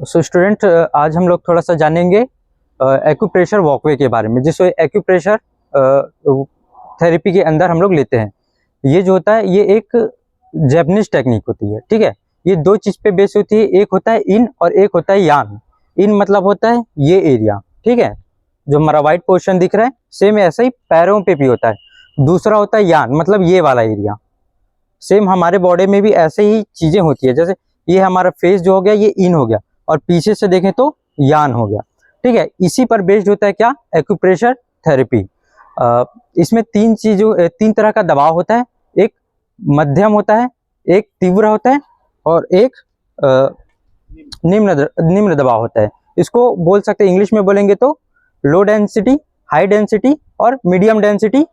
So student, आज हम लोग थोड़ा सा जानेंगे एक्यूप्रेशर वॉकवे के बारे में, जिसको एक्यूप्रेशर थेरेपी के अंदर हम लोग लेते हैं। ये जो होता है ये एक जैपनीज टेक्निक होती है, ठीक है। ये दो चीज़ पे बेस होती है, एक होता है इन और एक होता है यान। इन मतलब होता है ये एरिया, ठीक है, जो हमारा वाइट पोर्शन दिख रहा है, सेम ऐसा ही पैरों पे भी होता है। दूसरा होता है यान, मतलब ये वाला एरिया। सेम हमारे बॉडी में भी ऐसे ही चीज़ें होती है, जैसे ये हमारा फेस जो हो गया ये इन हो गया, और पीछे से देखें तो यान हो गया, ठीक है। इसी पर बेस्ड होता है क्या, एक्यूप्रेशर थेरेपी। इसमें तीन तरह का दबाव होता है, एक मध्यम होता है, एक तीव्र होता है, और एक निम्न दबाव होता है। इसको बोल सकते हैं, इंग्लिश में बोलेंगे तो लो डेंसिटी, हाई डेंसिटी और मीडियम डेंसिटी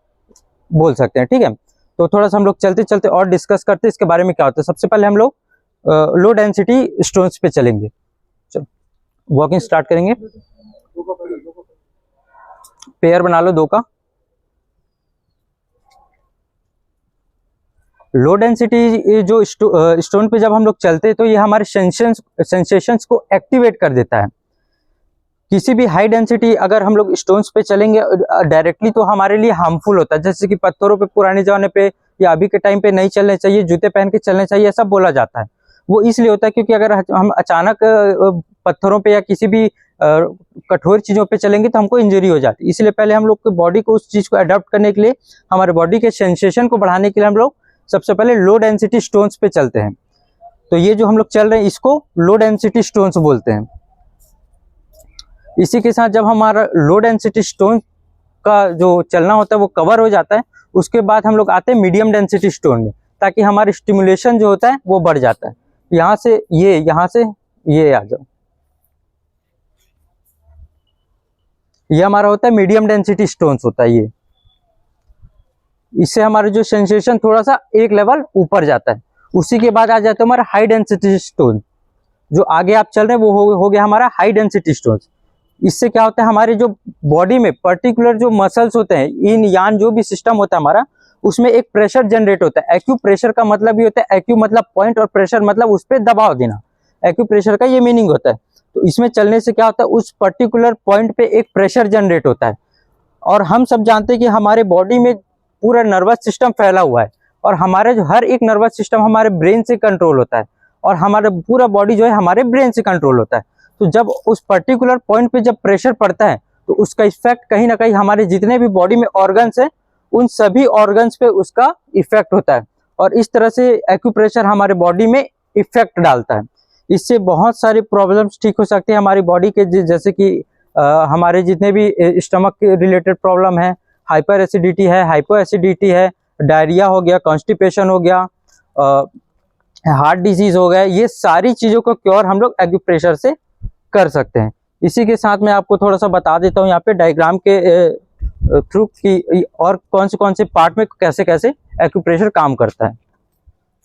बोल सकते हैं, ठीक है। तो थोड़ा सा हम लोग चलते चलते और डिस्कस करते हैं इसके बारे में क्या होता है। सबसे पहले हम लोग लो डेंसिटी स्टोन्स पे चलेंगे। चलो वॉकिंग स्टार्ट करेंगे। पेयर बना लो 2 का। लो डेंसिटी जो स्टोन पे जब हम लोग चलते हैं तो ये हमारे सेंसेशंस को एक्टिवेट कर देता है। किसी भी हाई डेंसिटी अगर हम लोग स्टोन्स पे चलेंगे डायरेक्टली तो हमारे लिए हार्मफुल होता है, जैसे कि पत्थरों पे पुराने जमाने पे या अभी के टाइम पे नहीं चलने चाहिए, जूते पहन के चलने चाहिए, ऐसा बोला जाता है। वो इसलिए होता है क्योंकि अगर हम अचानक पत्थरों पे या किसी भी कठोर चीज़ों पे चलेंगे तो हमको इंजरी हो जाती है। इसलिए पहले हम लोग के बॉडी को उस चीज़ को अडॉप्ट करने के लिए, हमारे बॉडी के सेंसेशन को बढ़ाने के लिए हम लोग सबसे पहले लो डेंसिटी स्टोन्स पे चलते हैं। तो ये जो हम लोग चल रहे हैं इसको लो डेंसिटी स्टोन्स बोलते हैं। इसी के साथ जब हमारा लो डेंसिटी स्टोन का जो चलना होता है वो कवर हो जाता है, उसके बाद हम लोग आते हैं मीडियम डेंसिटी स्टोन में, ताकि हमारी स्टिमुलेशन जो होता है वो बढ़ जाता है। यहाँ से ये आ जाओ, ये हमारा होता है मीडियम डेंसिटी स्टोन्स होता है ये। इससे हमारा जो सेंसेशन थोड़ा सा एक लेवल ऊपर जाता है। उसी के बाद आ जाता है हमारा हाई डेंसिटी स्टोन। जो आगे आप चल रहे हैं वो हो गया हमारा हाई डेंसिटी स्टोन। इससे क्या होता है, हमारे जो बॉडी में पर्टिकुलर जो मसल्स होते हैं, इन यान जो भी सिस्टम होता है हमारा, उसमें एक प्रेशर जनरेट होता है। एक्यू प्रेशर का मतलब ये होता है, एक्यू मतलब पॉइंट और प्रेशर मतलब उस पर दबाव देना। एक्यू प्रेशर का ये मीनिंग होता है। तो इसमें चलने से क्या होता है, उस पर्टिकुलर पॉइंट पे एक प्रेशर जनरेट होता है। और हम सब जानते हैं कि हमारे बॉडी में पूरा नर्वस सिस्टम फैला हुआ है, और हमारे जो हर एक नर्वस सिस्टम हमारे ब्रेन से कंट्रोल होता है, और हमारा पूरा बॉडी जो है हमारे ब्रेन से कंट्रोल होता है। तो जब उस पर्टिकुलर पॉइंट पे जब प्रेशर पड़ता है तो उसका इफेक्ट कहीं ना कहीं हमारे जितने भी बॉडी में ऑर्गन्स हैं उन सभी ऑर्गन्स पे उसका इफेक्ट होता है, और इस तरह से एक्यूप्रेशर हमारे बॉडी में इफेक्ट डालता है। इससे बहुत सारी प्रॉब्लम्स ठीक हो सकती है हमारी बॉडी के, जैसे कि हमारे जितने भी स्टमक के रिलेटेड प्रॉब्लम है, हाइपर एसिडिटी है, हाइपो एसिडिटी है, डायरिया हो गया, कॉन्स्टिपेशन हो गया, हार्ट डिजीज हो गया, ये सारी चीज़ों को क्योर हम लोग एक्यूप्रेशर से कर सकते हैं। इसी के साथ मैं आपको थोड़ा सा बता देता हूँ यहाँ पे डायग्राम के थ्रू की और कौन से पार्ट में कैसे कैसे एक्यूप्रेशर काम करता है।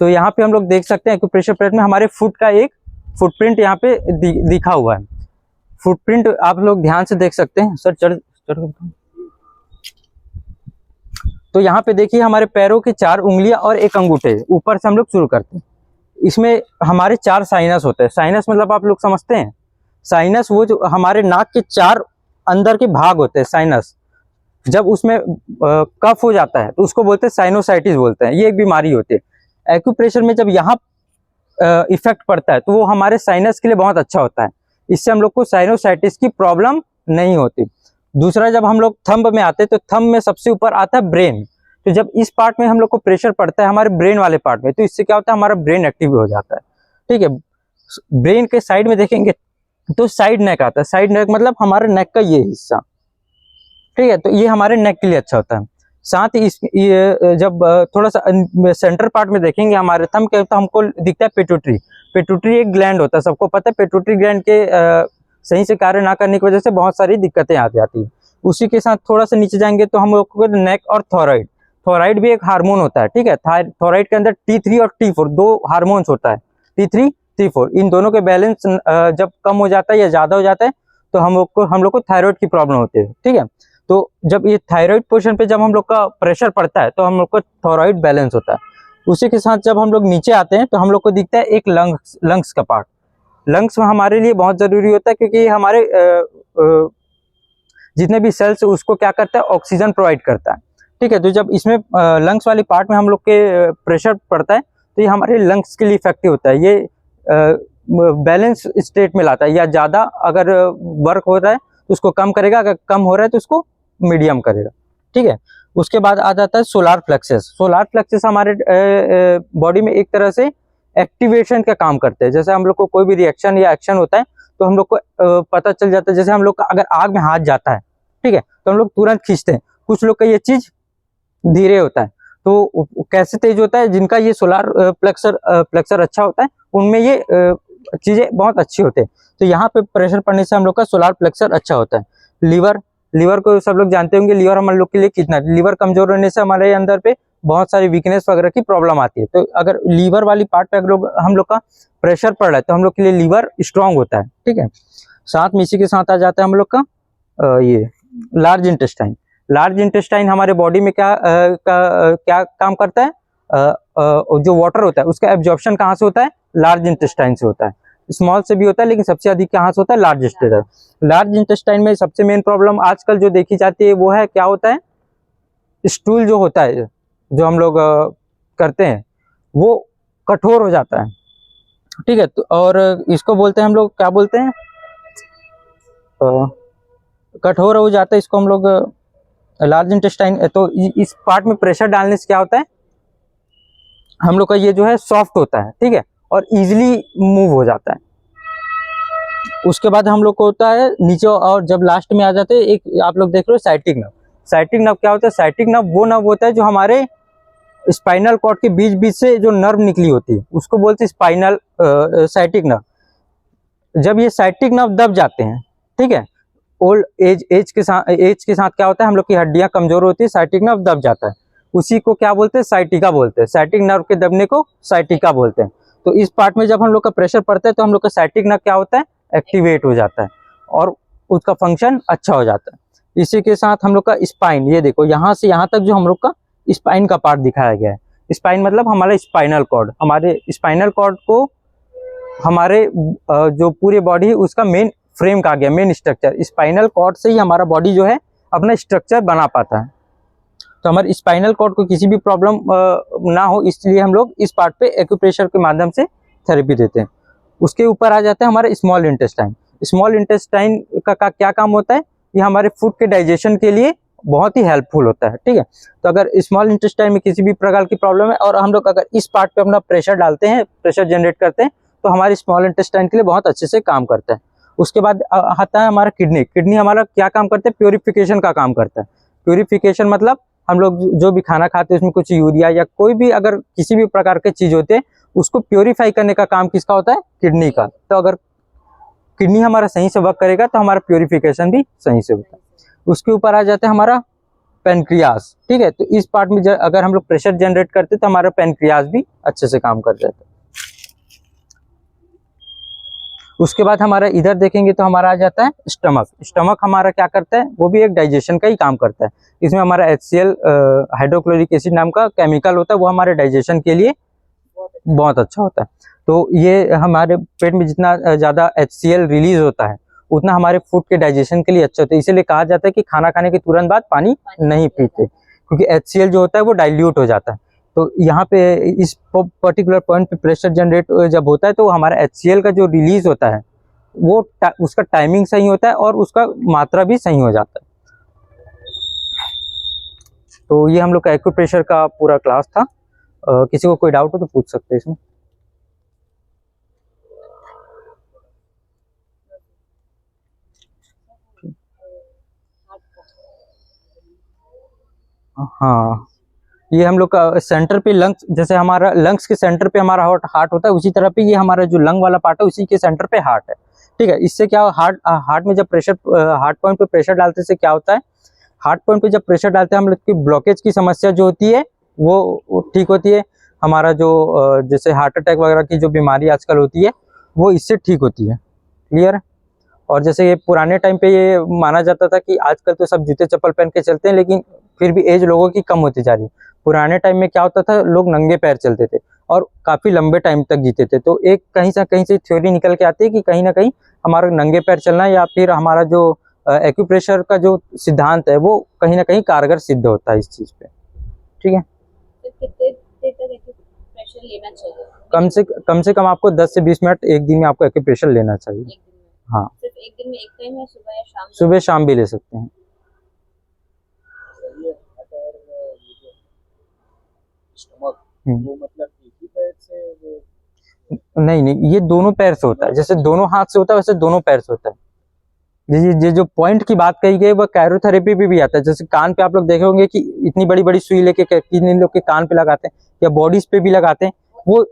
तो यहाँ पे हम लोग देख सकते हैं एक्यूप्रेशर प्लेट में हमारे फुट का एक फुटप्रिंट यहाँ पे दिखा हुआ है। फुटप्रिंट आप लोग ध्यान से देख सकते हैं। सर चढ़ तो यहाँ पे देखिए हमारे पैरों की 4 उंगलियां और 1 अंगूठे, ऊपर से हम लोग शुरू करते हैं। इसमें हमारे 4 साइनस होते हैं। साइनस मतलब आप लोग समझते हैं, साइनस वो जो हमारे नाक के 4 अंदर के भाग होते हैं। साइनस जब उसमें कफ हो जाता है तो उसको बोलते हैं साइनोसाइटिस बोलते हैं। ये एक बीमारी होती है। एक्यूप्रेशर में जब यहाँ इफेक्ट पड़ता है तो वो हमारे साइनस के लिए बहुत अच्छा होता है। इससे हम लोग को साइनोसाइटिस की प्रॉब्लम नहीं होती। दूसरा, जब हम लोग थंब में आते हैं तो थंब में सबसे ऊपर आता है ब्रेन। तो जब इस पार्ट में हम लोग को प्रेशर पड़ता है हमारे ब्रेन वाले पार्ट में, तो इससे क्या होता है, हमारा ब्रेन एक्टिव हो जाता है, ठीक है। ब्रेन के साइड में देखेंगे तो साइड नेक आता है। साइड नेक मतलब हमारे नेक का ये हिस्सा, ठीक है। तो ये हमारे नेक के लिए अच्छा होता है। साथ ही जब थोड़ा सा सेंटर पार्ट में देखेंगे हमारे थंब के, तो हमको दिखता है पिट्यूटरी। पिट्यूटरी एक ग्लैंड होता है, सबको पता है। पिट्यूटरी ग्लैंड के सही से कार्य ना करने की वजह से बहुत सारी दिक्कतें आ जाती है। उसी के साथ थोड़ा सा नीचे जाएंगे तो हम लोग को नेक और थॉराइड। थॉराइड भी एक हार्मोन होता है, ठीक है। थॉराइड के अंदर T3 और T4 2 हार्मोन्स होता है। T3 T4 इन दोनों के बैलेंस जब कम हो जाता है या ज़्यादा हो जाता है तो हम लोग को थायराइड की प्रॉब्लम होती है, ठीक है। तो जब ये थायराइड पोर्शन पे जब हम लोग का प्रेशर पड़ता है तो हम लोग को थॉराइड बैलेंस होता है। उसी के साथ जब हम लोग नीचे आते हैं तो हम लोग को दिखता है एक लंग्स का पार्ट। लंग्स हमारे लिए बहुत ज़रूरी होता है, क्योंकि हमारे जितने भी सेल्स उसको क्या करता है, ऑक्सीजन प्रोवाइड करता है। ठीक है, तो जब इसमें लंग्स वाली पार्ट में हम लोग के प्रेशर पड़ता है तो ये हमारे लंग्स के लिए इफेक्टिव होता है। ये बैलेंस स्टेट में लाता है, या ज़्यादा अगर वर्क हो रहा है तो उसको कम करेगा, अगर कम हो रहा है तो उसको मीडियम करेगा। ठीक है, उसके बाद आ जाता है सोलार प्लेक्सस। सोलार प्लेक्सस हमारे बॉडी में एक तरह से एक्टिवेशन का काम करते हैं। जैसे हम लोग को कोई भी रिएक्शन या एक्शन होता है तो हम लोग को पता चल जाता है। जैसे हम लोग का अगर आग में हाथ जाता है, ठीक है, तो हम लोग तुरंत खींचते हैं। कुछ लोग का ये चीज धीरे होता है, तो कैसे तेज होता है, जिनका ये सोलार प्लेक्सर अच्छा होता है उनमें ये चीजें बहुत अच्छी होते हैं। तो यहाँ पे प्रेशर पड़ने से हम लोग का सोलार प्लेक्सर अच्छा होता है। लीवर को सब लोग जानते होंगे, लीवर हम लोग के लिए कितना, लीवर कमजोर होने से हमारे अंदर पे बहुत सारी वीकनेस वगैरह की प्रॉब्लम आती है। तो अगर लीवर वाली पार्ट पे अगर हम लोग का प्रेशर पड़ रहा है तो हम लोग के लिए लीवर स्ट्रांग होता है। ठीक है, साथ में इसी के साथ आ जाता है हम लोग का ये लार्ज इंटेस्टाइन। लार्ज इंटेस्टाइन हमारे बॉडी में क्या काम करता है, जो वाटर होता है उसका एब्जॉर्प्शन कहाँ से होता है, लार्ज इंटेस्टाइन से होता है। स्मॉल से भी होता है, लेकिन सबसे अधिक कहाँ से होता है, लार्ज इंटेस्टाइन। लार्ज इंटेस्टाइन में सबसे मेन प्रॉब्लम आजकल जो देखी जाती है वो है, क्या होता है, स्टूल जो होता है, जो हम लोग करते हैं वो कठोर हो जाता है। ठीक है, तो और इसको बोलते हैं हम लोग, क्या बोलते हैं, कठोर हो जाता है, इसको हम लोग लार्ज इंटेस्टाइन। तो इस पार्ट में प्रेशर डालने से क्या होता है, हम लोग का ये जो है सॉफ्ट होता है। ठीक है, और इजीली मूव हो जाता है। उसके बाद हम लोग को होता है नीचे, और जब लास्ट में आ जाते हैं एक, आप लोग देख रहे हो साइटिक नर्व। साइटिक नर्व क्या होता है, साइटिक नर्व वो नर्व होता है जो हमारे स्पाइनल कॉर्ड के बीच बीच से जो नर्व निकली होती है उसको बोलते हैं स्पाइनल साइटिक नर्व। जब ये साइटिक नर्व दब जाते हैं, ठीक है, ओल्ड एज के साथ क्या होता है, हम लोग की हड्डियां कमजोर होती है, साइटिक नर्व दब जाता है, उसी को क्या बोलते हैं, साइटिका बोलते हैं। साइटिक नर्व के दबने को साइटिका बोलते हैं। तो इस पार्ट में जब हम लोग का प्रेशर पड़ता है तो हम लोग का साइटिक नर्व क्या होता है, एक्टिवेट हो जाता है और उसका फंक्शन अच्छा हो जाता है। इसी के साथ हम लोग का स्पाइन, ये देखो यहाँ से यहाँ तक जो हम लोग का स्पाइन का पार्ट दिखाया गया है। स्पाइन मतलब हमारा स्पाइनल कॉर्ड। हमारे स्पाइनल कॉर्ड को हमारे जो पूरे बॉडी है उसका मेन फ्रेम कहा गया, मेन स्ट्रक्चर। स्पाइनल कॉर्ड से ही हमारा बॉडी जो है अपना स्ट्रक्चर बना पाता है। तो हमारे स्पाइनल कॉर्ड को किसी भी प्रॉब्लम ना हो, इसलिए हम लोग इस पार्ट पे एक्यूप्रेशर के माध्यम से थेरेपी देते हैं। उसके ऊपर आ जाता है हमारा स्मॉल इंटेस्टाइन। स्मॉल इंटेस्टाइन का क्या काम होता है, ये हमारे फूड के डाइजेशन के लिए बहुत ही हेल्पफुल होता है। ठीक है, तो अगर स्मॉल इंटेस्टाइन में किसी भी प्रकार की प्रॉब्लम है और हम लोग अगर इस पार्ट पे अपना प्रेशर डालते हैं, प्रेशर जनरेट करते हैं, तो हमारे स्मॉल इंटेस्टाइन के लिए बहुत अच्छे से काम करता है। उसके बाद आता है हमारा किडनी। किडनी हमारा क्या काम करता है, प्योरिफिकेशन का काम करता है। प्योरिफिकेशन मतलब हम लोग जो भी खाना खाते हैं उसमें कुछ यूरिया या कोई भी अगर किसी भी प्रकार के चीज होते हैं उसको प्योरीफाई करने का काम किसका होता है, किडनी का। तो अगर किडनी हमारा सही से वर्क करेगा तो हमारा प्योरिफिकेशन भी सही से होता है। उसके ऊपर आ जाता है हमारा पेनक्रियास। ठीक है, तो इस पार्ट में अगर हम लोग प्रेशर जनरेट करते तो हमारा पेनक्रियास भी अच्छे से काम कर जाता है। उसके बाद हमारा इधर देखेंगे तो हमारा आ जाता है स्टमक। स्टमक हमारा क्या करता है, वो भी एक डाइजेशन का ही काम करता है। इसमें हमारा HCl हाइड्रोक्लोरिक एसिड नाम का केमिकल होता है, वो हमारे डाइजेशन के लिए बहुत अच्छा होता है। तो ये हमारे पेट में जितना ज़्यादा HCl रिलीज होता है उतना हमारे फूड के डाइजेशन के लिए अच्छा होता है। इसीलिए कहा जाता है कि खाना खाने के तुरंत बाद पानी नहीं पीते, क्योंकि HCl जो होता है वो डाइल्यूट हो जाता है। तो यहाँ पे इस पर्टिकुलर पॉइंट पे प्रेशर जनरेट जब होता है तो हमारा HCl का जो रिलीज होता है वो उसका टाइमिंग सही होता है और उसका मात्रा भी सही हो जाता है। तो ये हम लोग का एक्यूप्रेशर का पूरा क्लास था। किसी को कोई डाउट हो तो पूछ सकते हैं इसमें। हाँ, ये हम लोग का सेंटर पे लंग्स, जैसे हमारा लंग्स के सेंटर पे हमारा हार्ट होता है, उसी तरह पे ये हमारा जो लंग वाला पार्ट है उसी के सेंटर पे हार्ट है। ठीक है, इससे क्या हार्ट में जब प्रेशर हार्ट पॉइंट पे प्रेशर डालते से क्या होता है, हार्ट पॉइंट पे जब प्रेशर डालते हैं हम लोग की ब्लॉकेज की समस्या जो होती है वो ठीक होती है। हमारा जो जैसे हार्ट अटैक वगैरह की जो बीमारी आजकल होती है वो इससे ठीक होती है। क्लियर है। और जैसे ये पुराने टाइम पे ये माना जाता था कि आजकल तो सब जूते चप्पल पहन के चलते हैं, लेकिन फिर भी एज लोगों की कम होती जा रही है। पुराने टाइम में क्या होता था, लोग नंगे पैर चलते थे। और काफ़ी लंबे टाइम तक जीते थे। तो एक कहीं से थ्योरी निकल के आती है कि कहीं ना कहीं हमारा नंगे पैर चलना या फिर हमारा जो एक्यूप्रेशर का जो सिद्धांत है वो कहीं ना कहीं कारगर सिद्ध होता है इस चीज़ पे। ठीक है, तो कितने देर तक एक्यूप्रेशर लेना चाहिए? कम से कम आपको 10 से 20 मिनट एक दिन में आपको एक्यूप्रेशर लेना चाहिए। एक दिन में? हाँ, सिर्फ एक दिन में एक टाइम या सुबह या शाम? सुबह शाम भी ले सकते हैं। सही है। अगर ये जो स्टमक वो मतलब एक ही पैर से वो नहीं, ये दोनों पैर से होता है। जैसे दोनों हाथ से होता है वैसे दोनों पैर से होता है। ये जो पॉइंट की बात कही गई वो कैरोथेरेपी पे भी आता है। जैसे कान पे आप लोग देखे होंगे कि इतनी बड़ी बड़ी सुई लेके कितने लोग के कान पे लगाते हैं या बॉडीज पे भी लगाते हैं वो।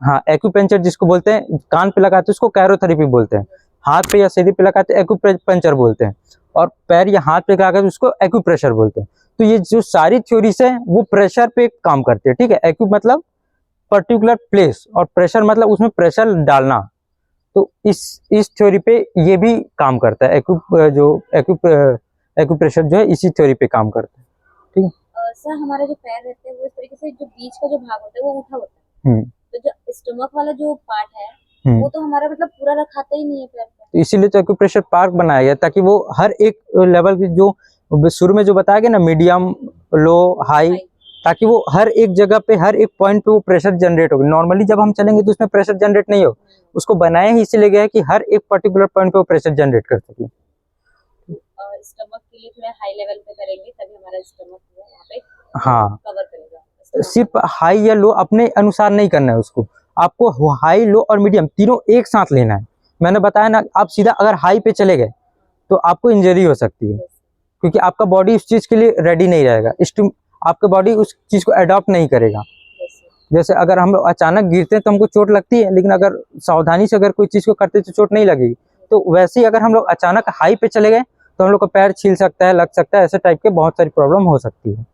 हाँ, एक्यूपंचर जिसको बोलते हैं, कान पे लगाते हैं उसको कैरोथेरेपी बोलते हैं। हाथ पे या शरीर पे लगाते हैं एक्यूपंचर बोलते हैं। और पैर या हाथ पे लगाते हैं उसको एक्यूप्रेशर बोलते हैं। तो ये जो सारी थ्योरीज है वो प्रेशर पे काम करते हैं। ठीक है, एक्यू मतलब पर्टिकुलर प्लेस और प्रेशर मतलब उसमें प्रेशर डालना। तो इस थ्योरी पे ये भी काम करता है। एक्यूप्रेशर जो है इसी थ्योरी पे काम करता है। ठीक है सर, हमारे जो पैर रहते हैं वो इस तरीके से जो बीच का जो भाग होता है वो उठा होता है। तो जो स्टमक वाला जो पार्ट है वो तो हमारा मतलब पूरा रखाता ही नहीं है पैर पे। तो इसीलिए तो एक्यूप्रेशर पार्क बनाया गया ताकि वो हर एक लेवल की जो शुरू में जो बताया गया ना, मीडियम, लो, हाई, ताकि वो हर एक जगह पे हर एक पॉइंट पे वो प्रेशर जनरेट होगा। नॉर्मली जब हम चलेंगे तो उसमें प्रेशर जनरेट नहीं हो, उसको बनाया ही इसीलिए गया है कि हर एक पर्टिकुलर पॉइंट पे वो प्रेशर जनरेट कर सके। स्टमक के लिए थोड़ा हाई लेवल पे करेंगे तभी हमारा स्टमक वहाँ पे हाँ, कवर करेगा। सिर्फ हाई या लो अपने अनुसार नहीं करना है उसको, आपको हाई, लो और मीडियम तीनों एक साथ लेना है। मैंने बताया ना, आप सीधा अगर हाई पे चले गए तो आपको इंजरी हो सकती है क्योंकि आपका बॉडी उस चीज़ के लिए रेडी नहीं रहेगा। आपका बॉडी उस चीज़ को अडॉप्ट नहीं करेगा। जैसे अगर हम अचानक गिरते हैं तो हमको चोट लगती है, लेकिन अगर सावधानी से अगर कोई चीज़ को करते तो चोट नहीं लगेगी। तो वैसे ही अगर हम लोग अचानक हाई पे चले गए तो हम लोग का पैर छील सकता है, लग सकता है, ऐसे टाइप के बहुत सारी प्रॉब्लम हो सकती है।